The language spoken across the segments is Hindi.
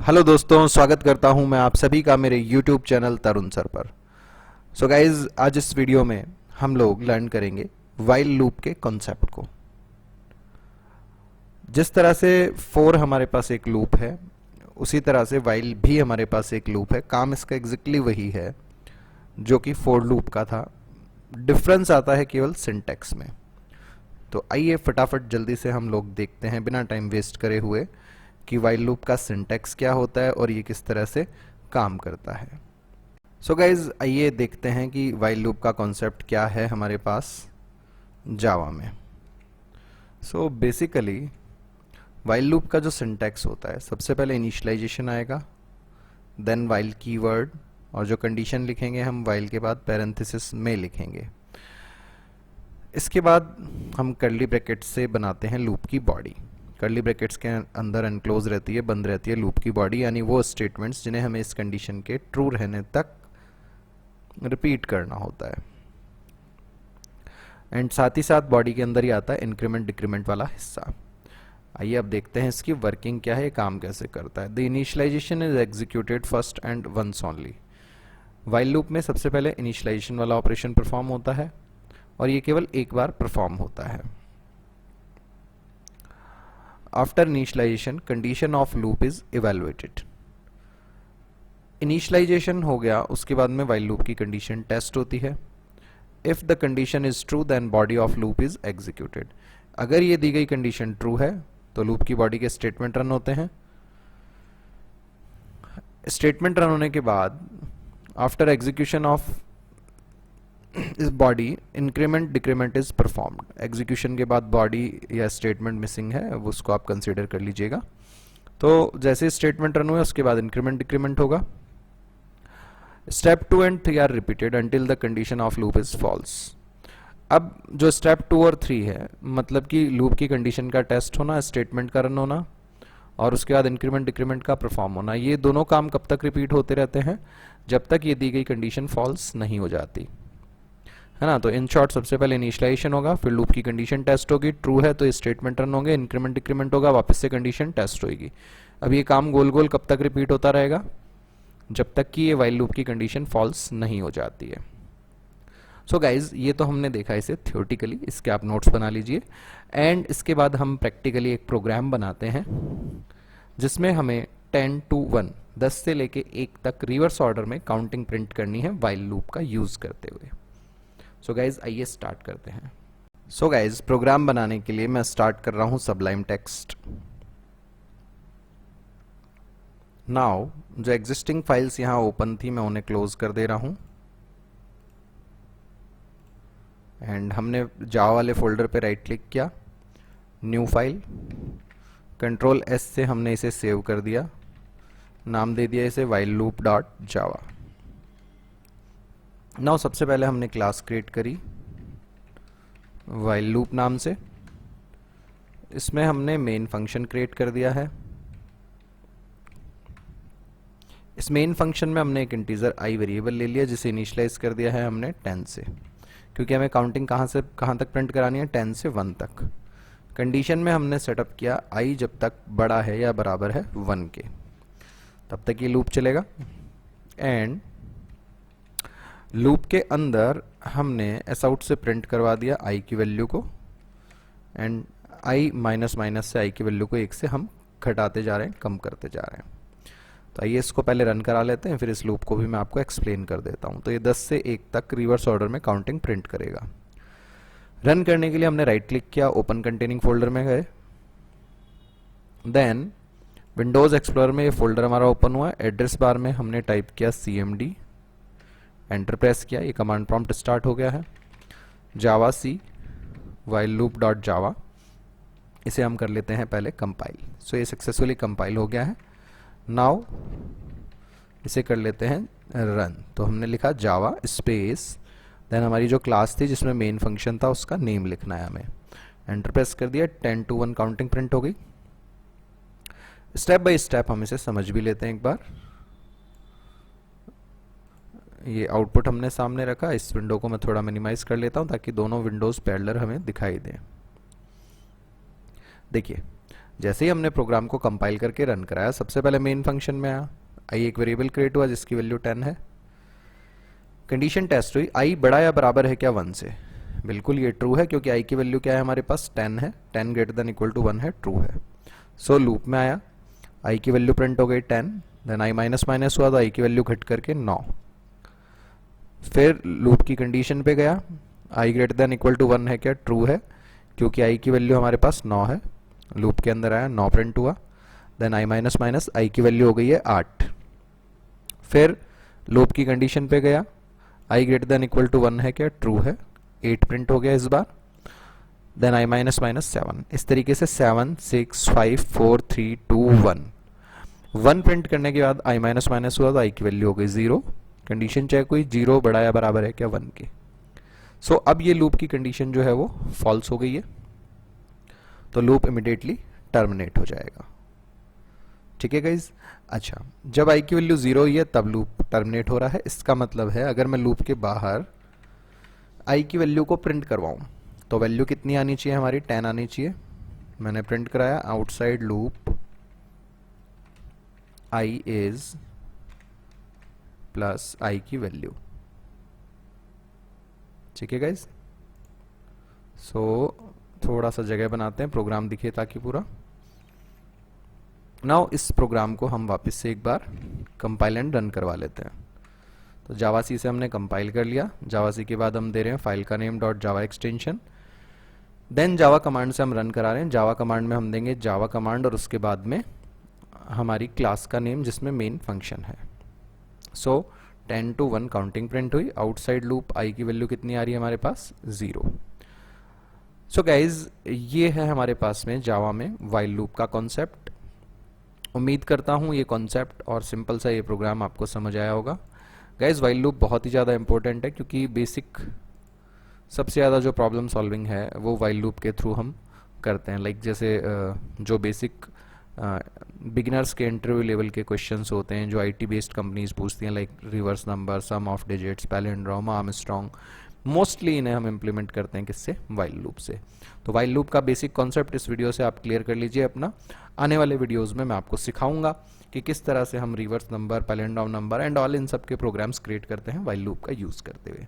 हेलो दोस्तों, स्वागत करता हूं मैं आप सभी का मेरे YouTube चैनल तरुण सर पर। सो गाइज, आज इस वीडियो में हम लोग लर्न करेंगे वाइल लूप के कॉन्सेप्ट को। जिस तरह से फोर हमारे पास एक लूप है, उसी तरह से वाइल भी हमारे पास एक लूप है। काम इसका एग्जैक्टली वही है जो कि फोर लूप का था। डिफरेंस आता है केवल सिंटैक्स में। तो आइए फटाफट जल्दी से हम लोग देखते हैं बिना टाइम वेस्ट करे हुए कि वाइल लूप का सिंटैक्स क्या होता है और ये किस तरह से काम करता है। सो गाइज, आइए देखते हैं कि वाइल लूप का कॉन्सेप्ट क्या है हमारे पास जावा में। सो बेसिकली वाइल लूप का जो सिंटैक्स होता है, सबसे पहले इनिशियलाइजेशन आएगा, देन वाइल कीवर्ड, और जो कंडीशन लिखेंगे हम वाइल के बाद पैरेंथेसिस में लिखेंगे। इसके बाद हम कर्ली ब्रैकेट से बनाते हैं लूप की बॉडी। कर्ली ब्रैकेट्स के अंदर एनक्लोज रहती है, बंद रहती है लूप की बॉडी, यानी वो स्टेटमेंट्स जिन्हें हमें इस कंडीशन के ट्रू रहने तक रिपीट करना होता है। एंड साथ ही साथ बॉडी के अंदर ही आता है इंक्रीमेंट डिक्रीमेंट वाला हिस्सा। आइए अब देखते हैं इसकी वर्किंग क्या है, काम कैसे करता है। The initialization is executed first and once only. While loop में सबसे पहले इनिशियलाइजेशन वाला ऑपरेशन परफॉर्म होता है और ये केवल एक बार परफॉर्म होता है। After initialization condition of loop is evaluated. Initialization हो गया, उसके बाद में वाइल लूप की कंडीशन टेस्ट होती है। If the condition is true then body of loop is executed. अगर ये दी गई कंडीशन ट्रू है तो लूप की बॉडी के स्टेटमेंट रन होते हैं। स्टेटमेंट रन होने के बाद आफ्टर एग्जीक्यूशन ऑफ इस body increment decrement is performed. Execution के बाद बॉडी या स्टेटमेंट मिसिंग है, उसको आप कंसीडर कर लीजिएगा। तो जैसे स्टेटमेंट रन हुए उसके बाद इंक्रीमेंट डिक्रीमेंट होगा। Step 2 and 3 are repeated until the condition of loop is false. अब जो स्टेप 2 और 3 है, मतलब कि लूप की कंडीशन का टेस्ट होना, स्टेटमेंट का रन होना और उसके बाद इंक्रीमेंट डिक्रीमेंट का परफॉर्म होना, ये दोनों काम कब तक रिपीट होते रहते हैं? जब तक ये दी गई कंडीशन फॉल्स नहीं हो जाती है ना। तो इन शॉर्ट सबसे पहले इनिशियलाइजेशन होगा, फिर लूप की कंडीशन टेस्ट होगी, ट्रू है तो स्टेटमेंट रन होंगे, इंक्रीमेंट डिक्रीमेंट होगा, वापस से कंडीशन टेस्ट होगी। अब ये काम गोल गोल कब तक रिपीट होता रहेगा? जब तक कि ये वाइल लूप की कंडीशन फॉल्स नहीं हो जाती है। सो गाइज, ये तो हमने देखा इसे थ्योरेटिकली, इसके आप नोट्स बना लीजिए। एंड इसके बाद हम प्रैक्टिकली एक प्रोग्राम बनाते हैं जिसमें हमें 10 to 1, 10 से लेके 1 तक रिवर्स ऑर्डर में काउंटिंग प्रिंट करनी है वाइल लूप का यूज करते हुए। सो गाइज, आइए स्टार्ट करते हैं। सो गाइज, प्रोग्राम बनाने के लिए मैं स्टार्ट कर रहा हूं सबलाइम टेक्स्ट। नाउ जो एग्जिस्टिंग फाइल्स यहां ओपन थी मैं उन्हें क्लोज कर दे रहा हूं। एंड हमने जावा वाले फोल्डर पे राइट क्लिक किया, न्यू फाइल, कंट्रोल एस से हमने इसे सेव कर दिया, नाम दे दिया इसे वाइल लूप डॉट जावा। नाउ सबसे पहले हमने क्लास क्रिएट करी वाइल लूप नाम से। इसमें हमने मेन फंक्शन क्रिएट कर दिया है। इस मेन फंक्शन में हमने एक इंटीजर आई वेरिएबल ले लिया जिसे इनिशियलाइज कर दिया है हमने 10 से, क्योंकि हमें काउंटिंग कहाँ से कहाँ तक प्रिंट करानी है? 10 से 1 तक। कंडीशन में हमने सेटअप किया आई जब तक बड़ा है या बराबर है 1 के, तब तक ये लूप चलेगा। एंड लूप के अंदर हमने एस आउट से प्रिंट करवा दिया आई की वैल्यू को। एंड आई माइनस माइनस से आई की वैल्यू को 1 से हम घटाते जा रहे हैं, कम करते जा रहे हैं। तो आइए इसको पहले रन करा लेते हैं, फिर इस लूप को भी मैं आपको एक्सप्लेन कर देता हूं। तो ये 10 से 1 तक रिवर्स ऑर्डर में काउंटिंग प्रिंट करेगा। रन करने के लिए हमने राइट क्लिक किया, ओपन कंटेनिंग फोल्डर में गए, देन विंडोज एक्सप्लोरर में ये फोल्डर हमारा ओपन हुआ। एड्रेस बार में हमने टाइप किया cmd, एंटर प्रेस किया, ये कमांड प्रॉम्प्ट स्टार्ट हो गया है। जावा सी वाइल लूप डॉट जावा, इसे हम कर लेते हैं पहले कंपाइल। सो ये सक्सेसफुली कंपाइल हो गया है। नाउ इसे कर लेते हैं रन। तो हमने लिखा जावा स्पेस, देन हमारी जो क्लास थी जिसमें मेन फंक्शन था उसका नेम लिखना है हमें। एंटर प्रेस कर दिया, 10 to 1 काउंटिंग प्रिंट हो गई। स्टेप बाय स्टेप हम इसे समझ भी लेते हैं एक बार। ये आउटपुट हमने सामने रखा, इस विंडो को मैं थोड़ा मिनिमाइज कर लेता हूं ताकि दोनों विंडोज पैरेलल हमें दिखाई दें। देखिए जैसे ही हमने प्रोग्राम को कंपाइल करके रन कराया, सबसे पहले मेन फंक्शन में आया, आई एक वेरिएबल क्रिएट हुआ जिसकी वैल्यू 10 है। कंडीशन टेस्ट हुई, आई बड़ा या बराबर है क्या 1 से, बिल्कुल ये ट्रू है क्योंकि आई की वैल्यू क्या है हमारे पास 10 है, 10 ग्रेटर देन इक्वल टू 1 है, ट्रू है। सो लूप में आया, आई की वैल्यू प्रिंट हो गई 10, देन आई माइनस माइनस हुआ तो आई की वैल्यू घट करके 9। फिर लूप की कंडीशन पे गया, आई ग्रेटर देन इक्वल टू 1 है क्या, ट्रू है क्योंकि आई की वैल्यू हमारे पास 9 है। लूप के अंदर आया, 9 प्रिंट हुआ, देन आई माइनस माइनस आई की वैल्यू हो गई है 8। फिर लूप की कंडीशन पे गया, आई ग्रेटर देन इक्वल टू 1 है क्या, ट्रू है, 8 प्रिंट हो गया इस बार, देन आई माइनस माइनस 7। इस तरीके से 7 6 5 4 3 2 1 1 प्रिंट करने के बाद आई माइनस माइनस हुआ तो आई की वैल्यू हो गई 0। कंडीशन चेक हुई, 0 बड़ा या बराबर है क्या 1 के। सो अब ये लूप की कंडीशन जो है वो फॉल्स हो गई है, तो लूप इमिडिएटली टर्मिनेट हो जाएगा। ठीक है गाइज। अच्छा, जब आई की वैल्यू 0 हुई है तब लूप टर्मिनेट हो रहा है। इसका मतलब है अगर मैं लूप के बाहर आई की वैल्यू को प्रिंट करवाऊं तो वैल्यू कितनी आनी चाहिए हमारी, 10 आनी चाहिए। मैंने प्रिंट कराया, outside loop I is plus I की वैल्यू। ठीक है गाइज। सो थोड़ा सा जगह बनाते हैं, प्रोग्राम दिखे ताकि पूरा। नाउ इस प्रोग्राम को हम वापस से एक बार कंपाइल एंड रन करवा लेते हैं। तो जावा सी से हमने कंपाइल कर लिया, जावा सी के बाद हम दे रहे हैं फाइल का name dot Java extension, then Java command से हम रन करा रहे हैं। जावा कमांड में हम देंगे जावा कमांड और उसके बाद में हमारी क्लास का नेम जिसमें मेन फंक्शन है। सो 10 to 1 काउंटिंग प्रिंट हुई, आउटसाइड लूप आई की वैल्यू कितनी आ रही है हमारे पास, 0। सो गाइज ये है हमारे पास में जावा में वाइल लूप का कॉन्सेप्ट। उम्मीद करता हूँ ये कॉन्सेप्ट और सिंपल सा ये प्रोग्राम आपको समझ आया होगा। गाइज वाइल लूप बहुत ही ज़्यादा इंपॉर्टेंट है क्योंकि बेसिक सबसे ज़्यादा जो प्रॉब्लम सॉल्विंग है वो वाइल लूप के थ्रू हम करते हैं। लाइक जैसे जो बेसिक बिगिनर्स के इंटरव्यू लेवल के क्वेश्चंस होते हैं जो आईटी बेस्ड कंपनीज पूछती हैं, like reverse number, sum of digits, palindrome, Armstrong, mostly इन्हें हम इम्प्लीमेंट करते हैं किससे, वाइल लूप से। तो वाइल लूप का बेसिक कॉन्सेप्ट इस वीडियो से आप क्लियर कर लीजिए अपना। आने वाले वीडियोज़ में मैं आपको सिखाऊंगा कि किस तरह से हम reverse number, palindrome number and all in सब के प्रोग्राम्स क्रिएट करते हैं वाइल लूप का यूज़ करते हुए।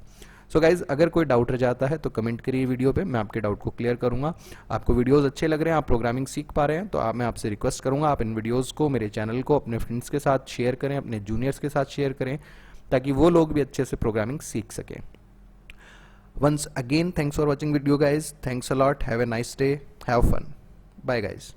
सो गाइज अगर कोई डाउट रह जाता है तो कमेंट करिए वीडियो पे, मैं आपके डाउट को क्लियर करूंगा। आपको वीडियोस अच्छे लग रहे हैं, आप प्रोग्रामिंग सीख पा रहे हैं, तो मैं आपसे रिक्वेस्ट करूंगा आप इन वीडियोस को, मेरे चैनल को अपने फ्रेंड्स के साथ शेयर करें, अपने जूनियर्स के साथ शेयर करें ताकि वो लोग भी अच्छे से प्रोग्रामिंग सीख सकें। Once again, thanks for watching video guys. Thanks a lot. Have a nice day. Have fun. Bye guys.